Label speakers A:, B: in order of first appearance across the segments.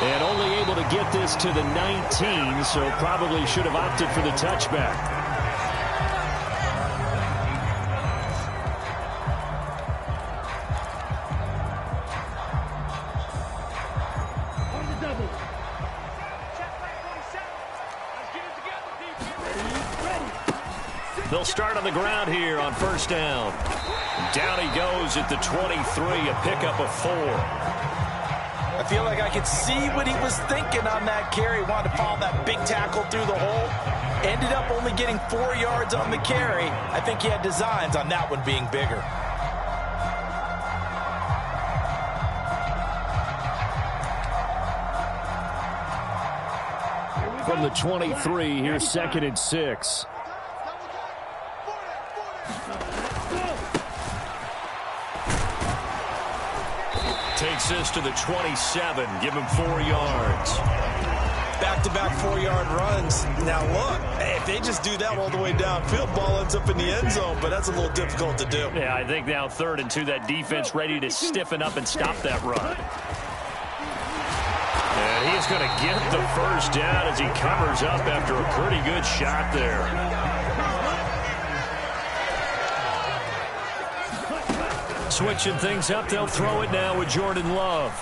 A: And only able to get this to the 19, so probably should have opted for the touchback. They'll start on the ground here on first down. Down he goes at the 23, a pickup of 4.
B: I feel like I could see what he was thinking on that carry. Wanted to follow that big tackle through the hole. Ended up only getting 4 yards on the carry. I think he had designs on that one being bigger.
A: From the 23, here's 2nd and 6. Takes this to the 27. Give him 4 yards.
B: Back-to-back 4-yard runs. Now look, if they just do that all the way downfield, ball ends up in the end zone, but that's a little difficult to do.
A: Yeah, I think now 3rd and 2, that defense ready to stiffen up and stop that run. And he's going to get the first down as he covers up after a pretty good shot there. Switching things up, they'll throw it now with Jordan Love.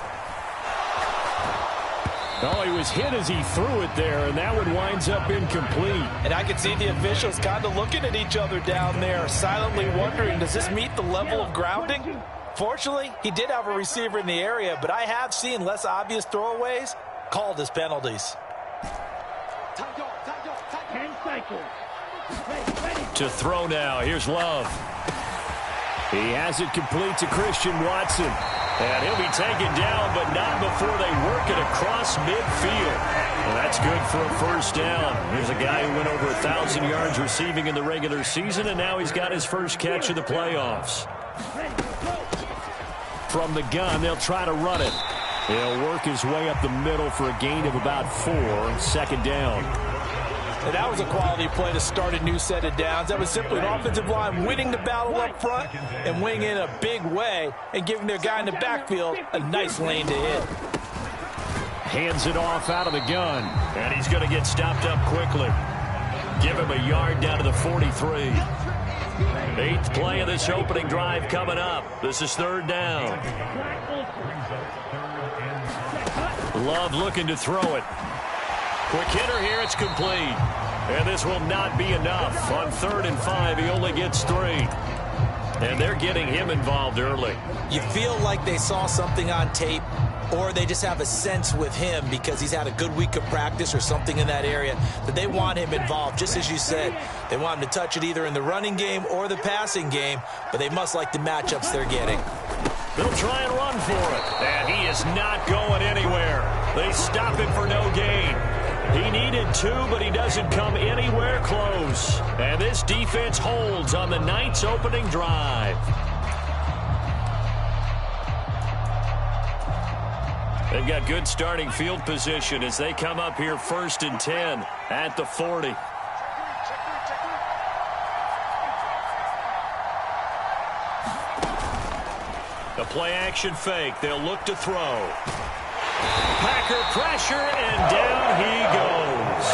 A: Oh, he was hit as he threw it there, and that one winds up incomplete.
B: And I can see the officials kind of looking at each other down there, silently wondering, does this meet the level of grounding? Fortunately, he did have a receiver in the area, but I have seen less obvious throwaways called as penalties.
A: To throw now, here's Love. He has it complete to Christian Watson. And he'll be taken down, but not before they work it across midfield. Well, that's good for a first down. Here's a guy who went over 1,000 yards receiving in the regular season, and now he's got his first catch of the playoffs. From the gun, they'll try to run it. He'll work his way up the middle for a gain of about 4, 2nd down.
B: And that was a quality play to start a new set of downs. That was simply an offensive line winning the battle up front and winning in a big way and giving their guy in the backfield a nice lane to hit.
A: Hands it off out of the gun, and he's going to get stopped up quickly. Give him a yard down to the 43. 8th play of this opening drive coming up. This is 3rd down. Love looking to throw it. Quick hitter here, it's complete. And this will not be enough. On 3rd and 5, he only gets 3. And they're getting him involved early.
B: You feel like they saw something on tape, or they just have a sense with him because he's had a good week of practice or something in that area that they want him involved. Just as you said, they want him to touch it either in the running game or the passing game, but they must like the matchups they're getting.
A: They'll try and run for it. And he is not going anywhere. They stop him for no gain. He needed 2, but he doesn't come anywhere close. And this defense holds on the night's opening drive. They've got good starting field position as they come up here 1st and 10 at the 40. The play-action fake. They'll look to throw. Packer pressure, and down he goes.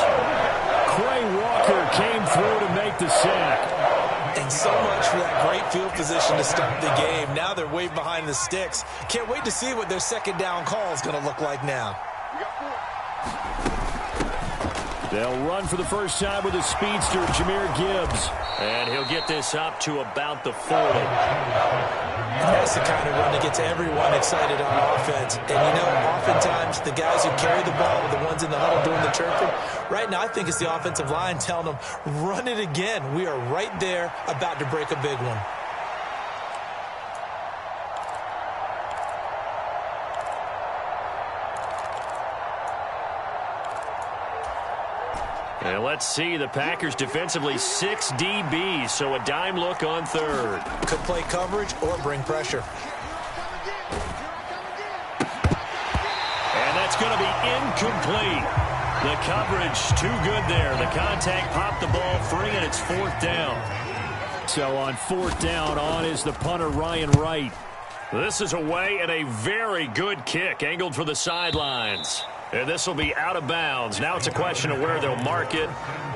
A: Quay Walker came through to make the sack.
B: And so much for that great field position to start the game. Now they're way behind the sticks. Can't wait to see what their 2nd down call is going to look like now.
A: They'll run for the first time with a speedster, Jahmyr Gibbs. And he'll get this up to about the 40.
B: That's the kind of run that gets everyone excited on offense. And, you know, oftentimes the guys who carry the ball are the ones in the huddle doing the chirping. Right now, I think it's the offensive line telling them, run it again. We are right there about to break a big one.
A: And let's see, the Packers defensively 6 DBs, so a dime look on 3rd.
B: Could play coverage or bring pressure.
A: And that's going to be incomplete. The coverage too good there. The contact popped the ball free, and it's 4th down. So on 4th down, on is the punter, Ryan Wright. This is away and a very good kick angled for the sidelines. And this will be out of bounds. Now it's a question of where they'll mark it.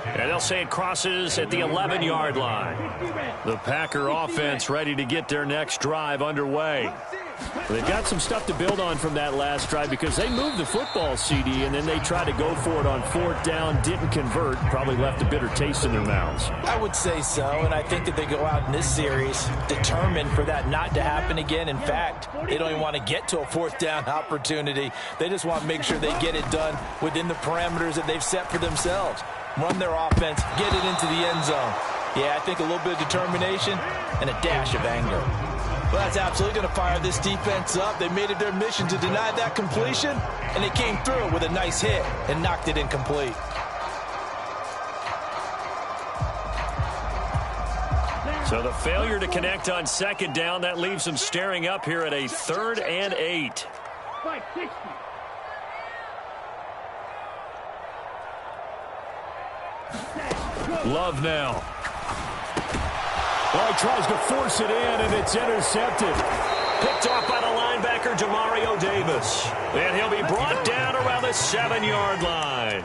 A: And they'll say it crosses at the 11-yard line. The Packer offense ready to get their next drive underway. They've got some stuff to build on from that last drive because they moved the football, CD, and then they tried to go for it on 4th down, didn't convert, probably left a bitter taste in their mouths.
B: I would say so, and I think that they go out in this series determined for that not to happen again. In fact, they don't even want to get to a 4th down opportunity. They just want to make sure they get it done within the parameters that they've set for themselves. Run their offense, get it into the end zone. Yeah, I think a little bit of determination and a dash of anger. Well, that's absolutely going to fire this defense up. They made it their mission to deny that completion, and they came through with a nice hit and knocked it incomplete.
A: So the failure to connect on 2nd down, that leaves them staring up here at a 3rd and 8. Love now. Well, he tries to force it in, and it's intercepted. Picked off by the linebacker, Demario Davis. And he'll be brought down around the 7-yard line.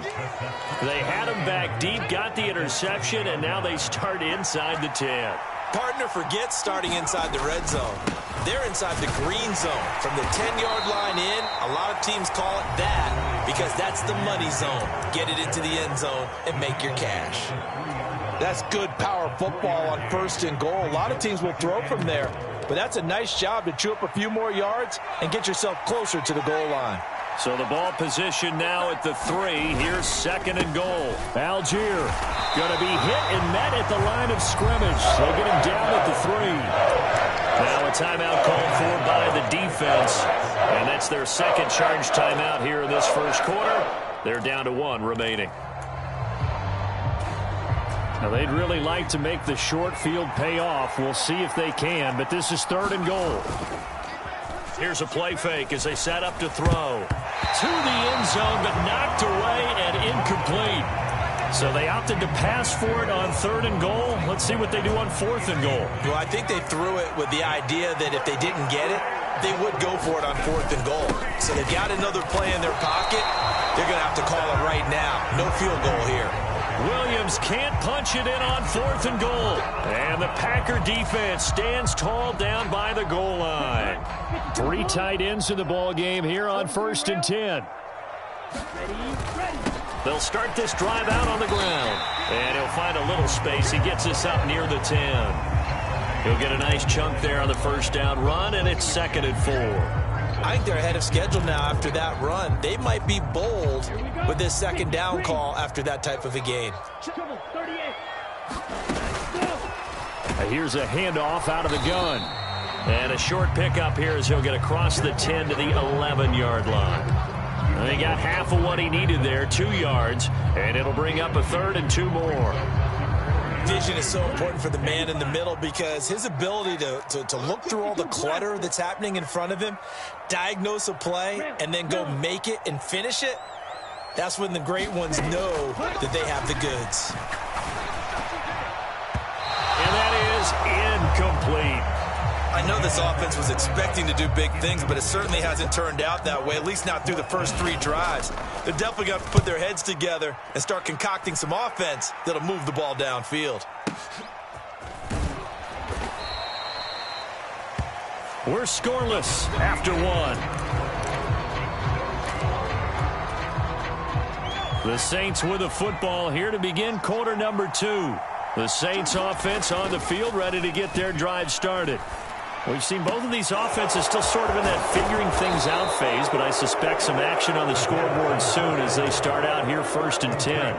A: They had him back deep, got the interception, and now they start inside the 10.
B: Partner forgets starting inside the red zone. They're inside the green zone. From the 10-yard line in, a lot of teams call it that because that's the money zone. Get it into the end zone and make your cash. That's good power football on 1st and goal. A lot of teams will throw from there, but that's a nice job to chew up a few more yards and get yourself closer to the goal line.
A: So the ball position now at the 3. Here's 2nd and goal. Algier going to be hit and met at the line of scrimmage. They'll get him down at the 3. Now a timeout called for by the defense, and that's their 2nd charge timeout here in this 1st quarter. They're down to 1 remaining. Now, they'd really like to make the short field pay off. We'll see if they can, but this is 3rd and goal. Here's a play fake as they set up to throw. To the end zone, but knocked away and incomplete. So they opted to pass for it on 3rd and goal. Let's see what they do on 4th and goal.
B: Well, I think they threw it with the idea that if they didn't get it, they would go for it on 4th and goal. So they've got another play in their pocket. They're going to have to call it right now. No field goal here.
A: Williams can't punch it in on 4th and goal. And the Packer defense stands tall down by the goal line. 3 tight ends in the ball game here on 1st and 10. They'll start this drive out on the ground. And he'll find a little space. He gets us up near the 10. He'll get a nice chunk there on the 1st down run, and it's 2nd and 4.
B: I think they're ahead of schedule now after that run. They might be bold with this 2nd down call after that type of a gain.
A: Here's a handoff out of the gun. And a short pickup here as he'll get across the 10 to the 11-yard line. And he got half of what he needed there, 2 yards, and it'll bring up a 3rd and 2 more.
B: Vision is so important for the man in the middle because his ability to look through all the clutter that's happening in front of him, diagnose a play, and then go make it and finish it, that's when the great ones know that they have the goods.
A: And that is incomplete.
B: I know this offense was expecting to do big things, but it certainly hasn't turned out that way, at least not through the first 3 drives. They're definitely going to put their heads together and start concocting some offense that'll move the ball downfield.
A: We're scoreless after 1. The Saints with a football here to begin quarter number 2. The Saints offense on the field ready to get their drive started. We've seen both of these offenses still sort of in that figuring things out phase, but I suspect some action on the scoreboard soon as they start out here 1st and 10.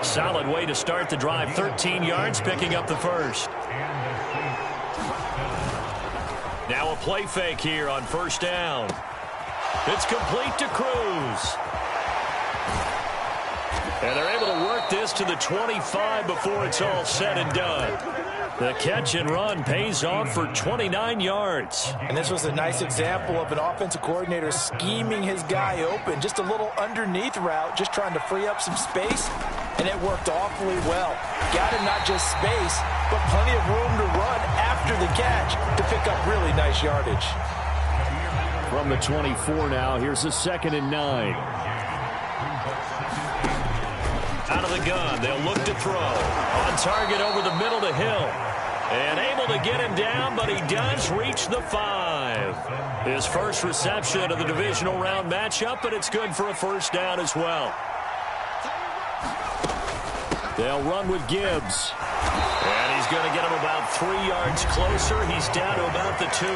A: Solid way to start the drive. 13 yards, picking up the 1st. Now a play fake here on 1st down. It's complete to Cruz. And they're able to work this to the 25 before it's all said and done. The catch and run pays off for 29 yards.
B: And this was a nice example of an offensive coordinator scheming his guy open. Just a little underneath route, just trying to free up some space, and it worked awfully well. Got him not just space, but plenty of room to run after after the catch to pick up really nice yardage.
A: From the 24 now, here's a 2nd and 9. Out of the gun, they'll look to throw. On target over the middle to Hill. And able to get him down, but he does reach the 5. His first reception of the divisional round matchup, but it's good for a first down as well. They'll run with Gibbs. And he's going to get him about 3 yards closer. He's down to about the 2.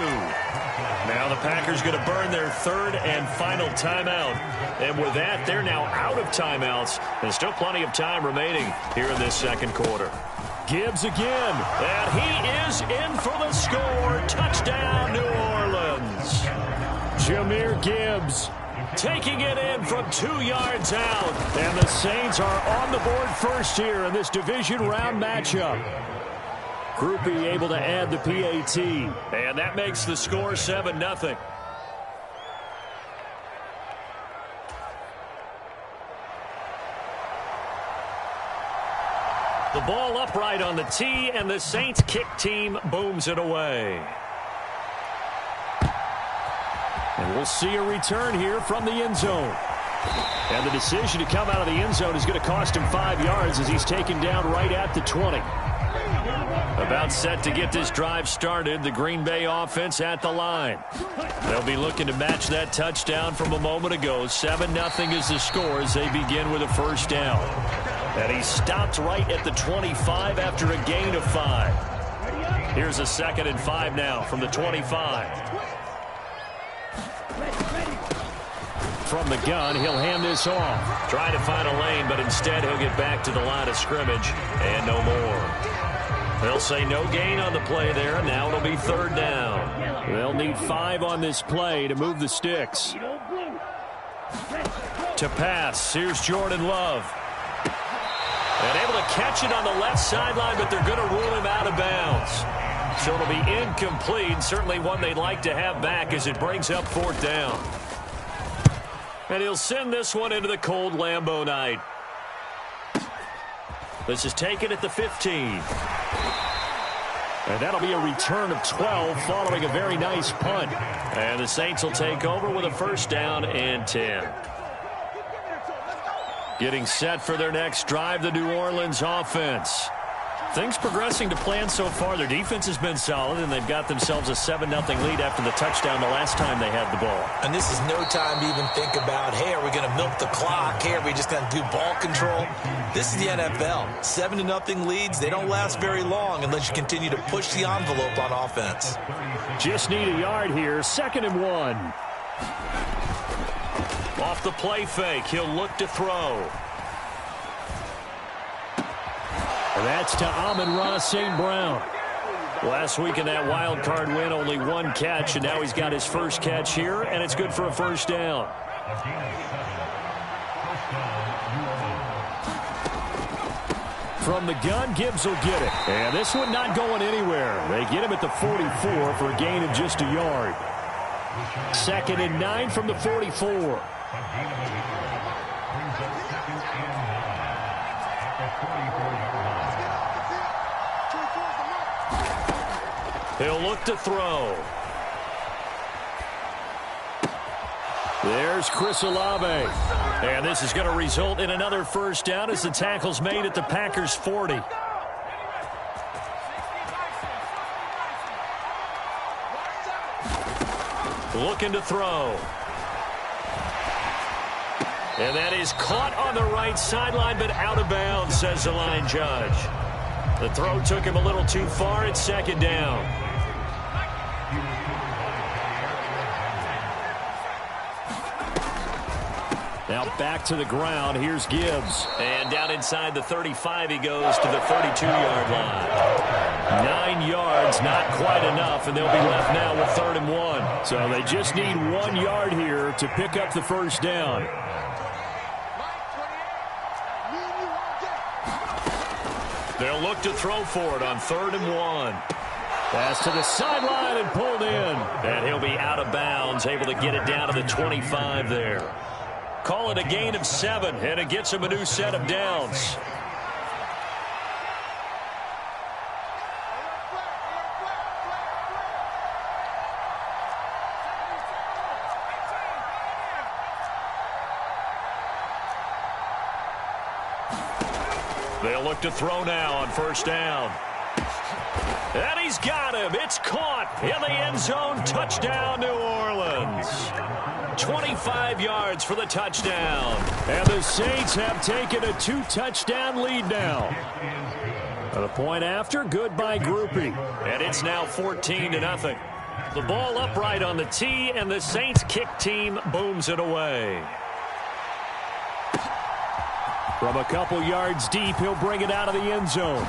A: Now the Packers going to burn their 3rd and final timeout. And with that, they're now out of timeouts. There's still plenty of time remaining here in this 2nd quarter. Gibbs again. And he is in for the score. Touchdown, New Orleans. Jahmyr Gibbs taking it in from 2 yards out. And the Saints are on the board first here in this division round matchup. Groupie able to add the PAT. And that makes the score 7-0. The ball upright on the tee, and the Saints kick team booms it away. And we'll see a return here from the end zone. And the decision to come out of the end zone is going to cost him 5 yards as he's taken down right at the 20. About set to get this drive started, the Green Bay offense at the line. They'll be looking to match that touchdown from a moment ago. 7-0 is the score as they begin with a first down. And he stopped right at the 25 after a gain of 5. Here's a 2nd and 5 now from the 25. From the gun, he'll hand this off. Trying to find a lane, but instead he'll get back to the line of scrimmage and no more. They'll say no gain on the play there, and now it'll be 3rd down. They'll need 5 on this play to move the sticks. To pass, here's Jordan Love. And able to catch it on the left sideline, but they're going to rule him out of bounds. So it'll be incomplete, certainly one they'd like to have back as it brings up 4th down. And he'll send this one into the cold Lambeau night. This is taken at the 15. And that'll be a return of 12 following a very nice punt. And the Saints will take over with a first down and 10. Getting set for their next drive, the New Orleans offense. Things progressing to plan so far. Their defense has been solid, and they've got themselves a 7-0 lead after the touchdown the last time they had the ball. And this is no time to even think about, hey, are we going to milk the clock? Hey, are we just going to do ball control? This is the NFL. 7-0 leads, they don't last very long unless you continue to push the envelope on offense. Just need a yard here. 2nd and 1. Off the play fake, he'll look to throw. And that's to Amon-Ra St. Brown. Last week in that wild card win, only 1 catch, and now he's got his first catch here, and it's good for a first down. From the gun, Gibbs will get it. And this one not going anywhere. They get him at the 44 for a gain of just a yard. 2nd and 9 from the 44. He'll look to throw. There's Chris Olave. And this is going to result in another first down as the tackle's made at the Packers' 40. Looking to throw. And that is caught on the right sideline, but out of bounds, says the line judge. The throw took him a little too far. It's 2nd down. Now back to the ground. Here's Gibbs. And down inside the 35 he goes to the 32-yard line. 9 yards, not quite enough, and they'll be left now with 3rd and 1. So they just need 1 yard here to pick up the first down. They'll look to throw for it on 3rd and 1. Pass to the sideline and pulled in. And he'll be out of bounds, able to get it down to the 25 there. Call it a gain of 7, and it gets him a new set of downs. They'll look to throw now on first down. And he's got him. It's caught in the end zone. Touchdown, New Orleans. 25 yards for the touchdown. And the Saints have taken a 2-touchdown lead now. The point after, good by Groupie. And it's now 14-0. The ball upright on the tee, and the Saints kick team booms it away. From a couple yards deep, he'll bring it out of the end zone.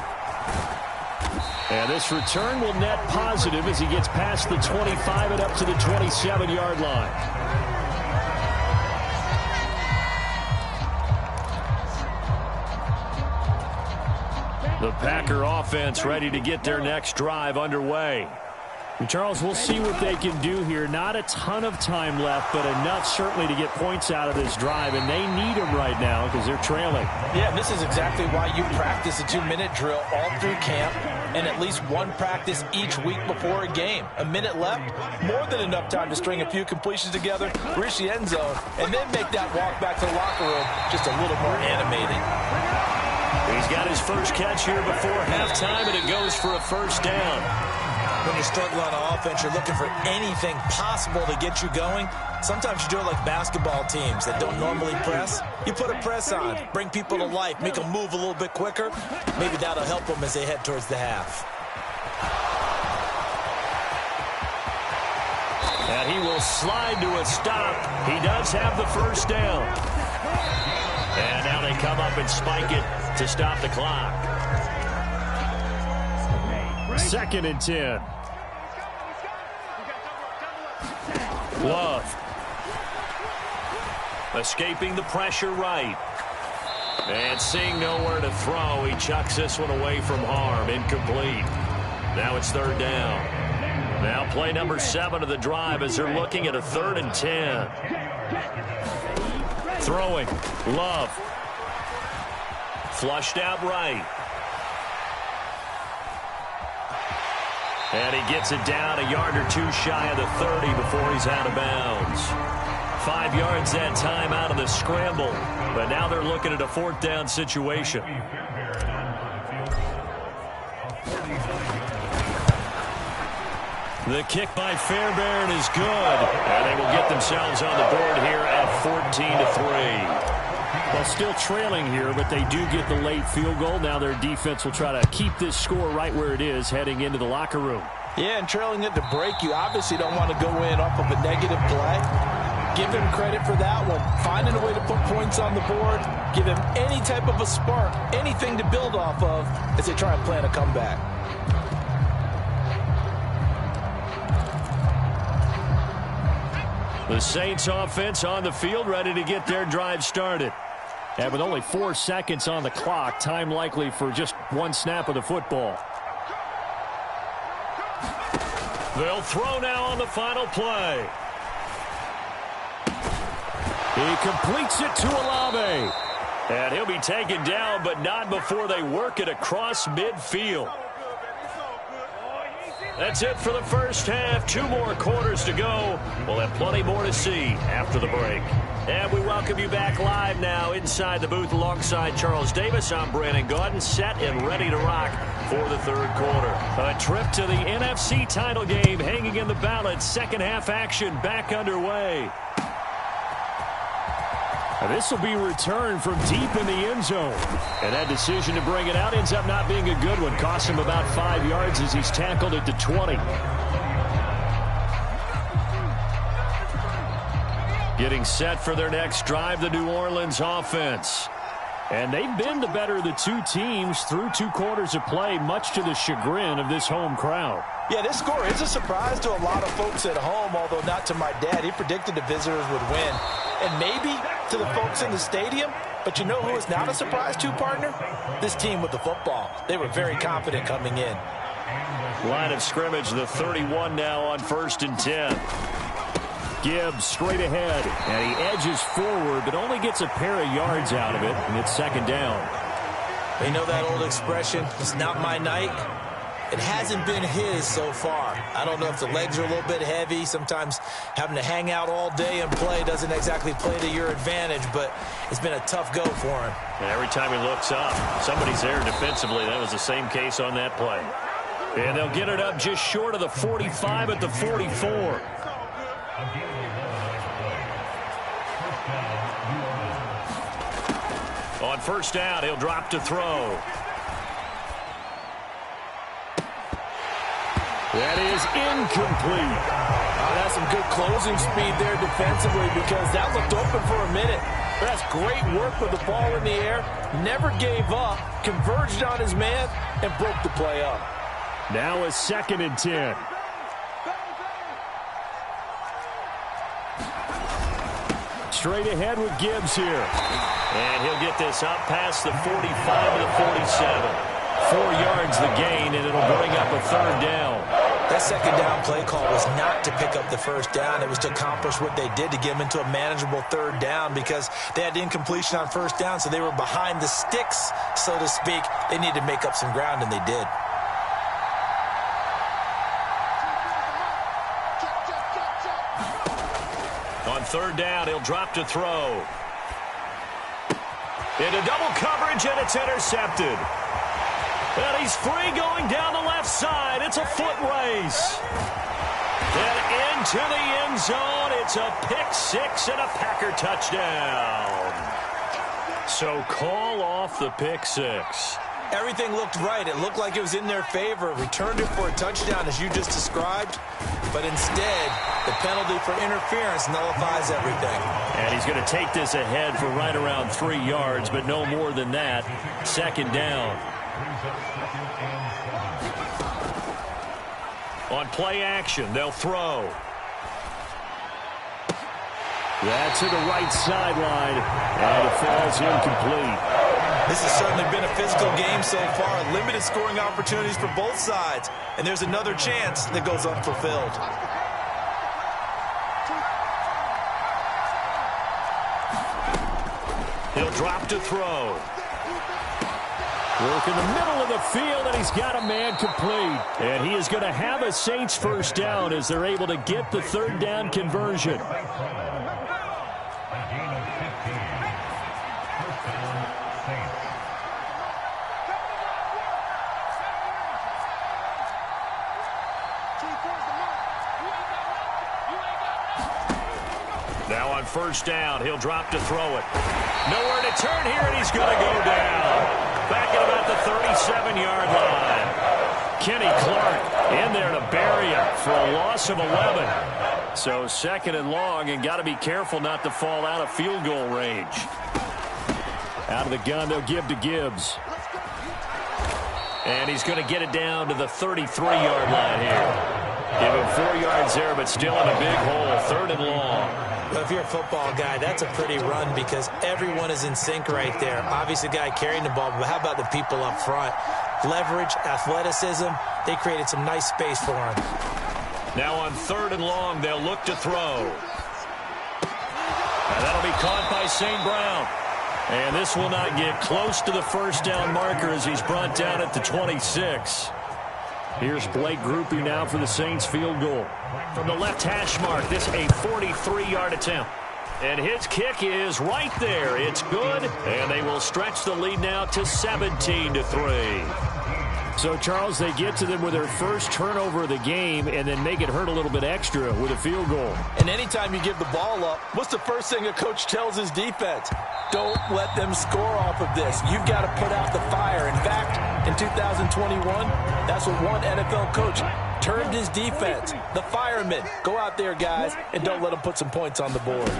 A: And this return will net positive as he gets past the 25 and up to the 27-yard line. The Packer offense ready to get their next drive underway.
C: And Charles, we'll see what they can do here. Not a ton of time left, but enough certainly to get points out of this drive, and they need them right now because they're trailing.
B: Yeah, and this is exactly why you practice a 2-minute drill all through camp and at least one practice each week before a game. A minute left, more than enough time to string a few completions together, reach the end zone, and then make that walk back to the locker room just a little more animated.
A: He's got his first catch here before halftime, and it goes for a first down.
B: When you're struggling on offense, you're looking for anything possible to get you going. Sometimes you do it like basketball teams that don't normally press. You put a press on, bring people to life, make them move a little bit quicker. Maybe that'll help them as they head towards the half.
A: And he will slide to a stop. He does have the first down. And now they come up and spike it to stop the clock.
C: 2nd and 10.
A: Love. Escaping the pressure right. And seeing nowhere to throw, he chucks this one away from harm. Incomplete. Now it's 3rd down. Now play number 7 of the drive as they're looking at a 3rd and 10. Throwing. Love. Flushed out right. And he gets it down a yard or two shy of the 30 before he's out of bounds. 5 yards that time out of the scramble. But now they're looking at a 4th down situation. The kick by Fairbairn is good. And they will get themselves on the board here at 14-3.
C: Well, still trailing here, but they do get the late field goal. Now their defense will try to keep this score right where it is heading into the locker room.
B: Yeah, and trailing at the break, you obviously don't want to go in off of a negative play. Give him credit for that one. Finding a way to put points on the board. Give him any type of a spark, anything to build off of as they try and plan a comeback.
A: The Saints offense on the field ready to get their drive started.
C: And with only 4 seconds on the clock, time likely for just one snap of the football.
A: They'll throw now on the final play.
C: He completes it to Olave.
A: And he'll be taken down, but not before they work it across midfield. That's it for the first half. 2 more quarters to go. We'll have plenty more to see after the break. And we welcome you back live now inside the booth alongside Charles Davis. I'm Brandon Gaudin, set and ready to rock for the 3rd quarter. A trip to the NFC title game hanging in the balance. Second half action back underway.
C: This will be returned from deep in the end zone.
A: And that decision to bring it out ends up not being a good one. Costs him about 5 yards as he's tackled at the 20. Getting set for their next drive, the New Orleans offense.
C: And they've been the better of the two teams through 2 quarters of play, much to the chagrin of this home crowd.
B: Yeah, this score is a surprise to a lot of folks at home, although not to my dad. He predicted the visitors would win. And maybe to the folks in the stadium, but you know who is not a surprise to, partner? This team with the football. They were very confident coming in.
A: Line of scrimmage, the 31 now on 1st and 10.
C: Gibbs straight ahead, and he edges forward, but only gets a pair of yards out of it, and it's 2nd down.
B: They know that old expression, it's not my night. It hasn't been his so far. I don't know if the legs are a little bit heavy. Sometimes having to hang out all day and play doesn't exactly play to your advantage, but it's been a tough go for him.
A: And every time he looks up, somebody's there defensively. That was the same case on that play. And they'll get it up just short of the 45 at the 44. On first down, he'll drop to throw. That is incomplete.
D: That's some good closing speed there defensively because that looked open for a minute. But that's great work with the ball in the air. Never gave up, converged on his man, and broke the play up.
C: Now a 2nd and 10. Straight ahead with Gibbs here.
A: And he'll get this up past the 45 to the 47. 4 yards the gain, and it'll bring up a 3rd down.
B: That 2nd down play call was not to pick up the 1st down. It was to accomplish what they did to get them into a manageable 3rd down because they had incompletion on 1st down, so they were behind the sticks, so to speak. They needed to make up some ground, and they did.
A: On 3rd down, he'll drop to throw. Into double coverage, and it's intercepted. And he's free going down the left side. It's a foot race. And into the end zone. It's a pick-6 and a Packer touchdown. So call off the pick-6.
B: Everything looked right. It looked like it was in their favor. Returned it for a touchdown, as you just described. But instead, the penalty for interference nullifies everything.
A: And he's going to take this ahead for right around 3 yards, but no more than that. 2nd down. On play action, they'll throw.
C: That's to the right sideline, and it falls incomplete.
B: This has certainly been a physical game so far. Limited scoring opportunities for both sides. And there's another chance that goes unfulfilled.
A: He'll drop to throw.
C: Work in the middle of the field, and he's got a man complete. And he is going to have a Saints 1st down as they're able to get the 3rd down conversion.
A: Now on 1st down, he'll drop to throw it. Nowhere to turn here, and he's going to go down. Back at about the 37-yard line. Kenny Clark in there to bury him for a loss of 11. So 2nd and long, and got to be careful not to fall out of field goal range.
C: Out of the gun, they'll give to Gibbs.
A: And he's going to get it down to the 33-yard line here. Give him 4 yards there, but still in a big hole. 3rd and long.
B: Well, if you're a football guy, that's a pretty run because everyone is in sync right there. Obviously, the guy carrying the ball, but how about the people up front? Leverage, athleticism, they created some nice space for him.
A: Now on 3rd and long, they'll look to throw. And that'll be caught by St. Brown. And this will not get close to the 1st down marker as he's brought down at the 26.
C: Here's Blake Grupe now for the Saints field goal.
A: From the left hash mark, this a 43-yard attempt. And his kick is right there. It's good, and they will stretch the lead now to 17-3.
C: So, Charles, they get to them with their first turnover of the game and then make it hurt a little bit extra with a field goal.
D: And anytime you give the ball up, what's the first thing a coach tells his defense? Don't let them score off of this. You've got to put out the fire. In fact, in 2021, that's what one NFL coach termed his defense, the firemen. Go out there, guys, and don't let them put some points on the board.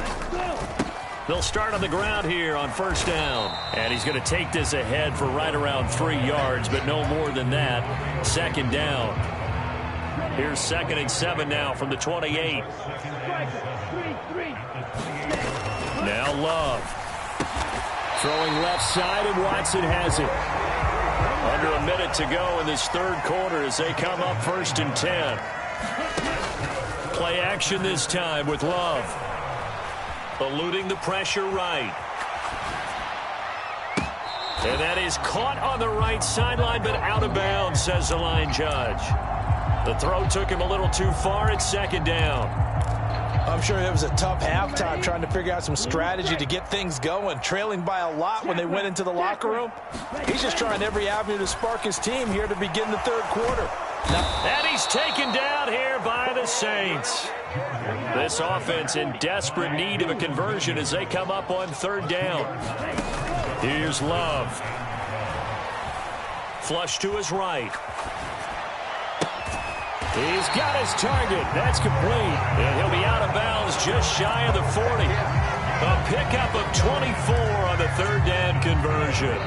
A: They'll start on the ground here on 1st down. And he's going to take this ahead for right around 3 yards, but no more than that. 2nd down. Here's 2nd and 7 now from the 28. Now Love.
C: Throwing left side, and Watson has it.
A: Under a minute to go in this 3rd quarter as they come up 1st and 10. Play action this time with Love. Eluding the pressure right. And that is caught on the right sideline, but out of bounds, says the line judge. The throw took him a little too far. It's second down.
B: I'm sure it was a tough halftime trying to figure out some strategy to get things going, trailing by a lot when they went into the locker room. He's just trying every avenue to spark his team here to begin the third quarter.
A: And he's taken down here by the Saints. This offense in desperate need of a conversion as they come up on third down. Here's Love. Flush to his right. He's got his target. That's complete. And he'll be out of bounds just shy of the 40. A pickup of 24 on the third down conversion.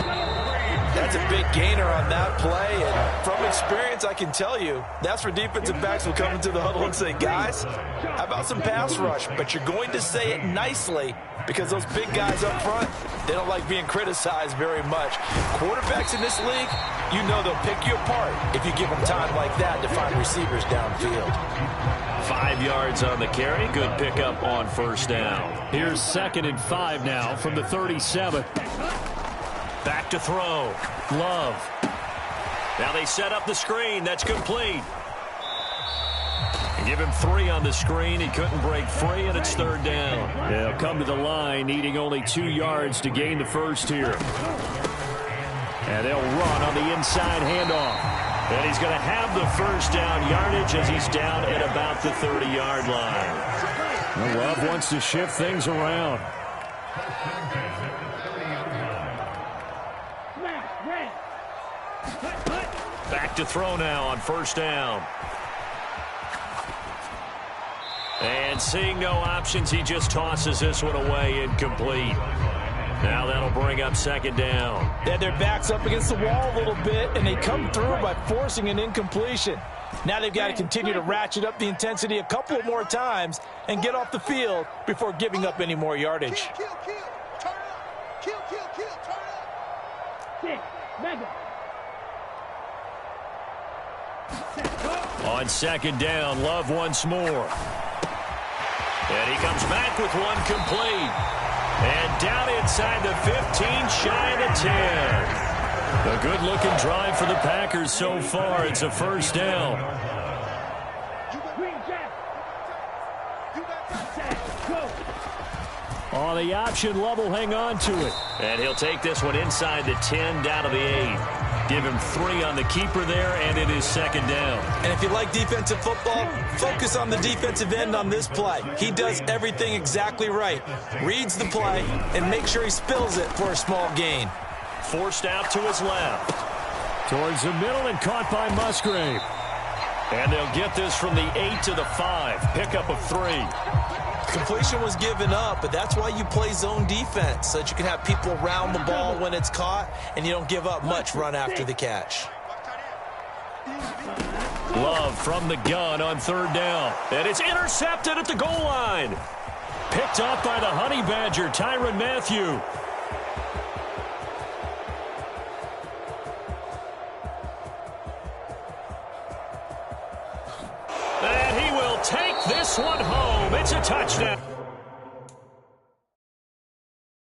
B: That's a big gainer on that play, and from experience, I can tell you, that's where defensive backs will come into the huddle and say, guys, how about some pass rush? But you're going to say it nicely because those big guys up front, they don't like being criticized very much. Quarterbacks in this league, you know they'll pick you apart if you give them time like that to find receivers downfield.
A: 5 yards on the carry. Good pickup on first down.
C: Here's 2nd and 5 now from the 37.
A: Back to throw. Love. Now they set up the screen. That's complete. Give him 3 on the screen. He couldn't break free, and it's third down.
C: They'll come to the line, needing only 2 yards to gain the first here. And they'll run on the inside handoff. And he's going to have the first down yardage as he's down at about the 30-yard line. Well, Love wants to shift things around.
A: Back to throw now on first down. And seeing no options, he just tosses this one away, incomplete. Now that'll bring up second down.
B: Yeah, their back's up against the wall a little bit, and they come through by forcing an incompletion. Now they've got to continue to ratchet up the intensity a couple more times and get off the field before giving up any more yardage.
E: Turn up. Turn up. Kill. Mega.
A: On second down, Love once more. And he comes back with one complete. And down inside the 15, shy of the 10. A good-looking drive for the Packers so far. It's a first down.
C: On the option, Love will hang on to it.
A: And he'll take this one inside the 10, down to the 8. Give him 3 on the keeper there, and it is second down.
B: And if you like defensive football, focus on the defensive end on this play. He does everything exactly right. Reads the play and makes sure he spills it for a small gain.
A: Forced out to his left.
C: Towards the middle and caught by Musgrave.
A: And they'll get this from the 8 to the 5. Pickup of 3.
B: Completion was given up, but that's why you play zone defense, so that you can have people around the ball when it's caught, and you don't give up much run after the catch.
A: Love from the gun on third down. And it's intercepted at the goal line. Picked up by the Honey Badger, Tyrann Mathieu. And he will take this one home. It's a touchdown.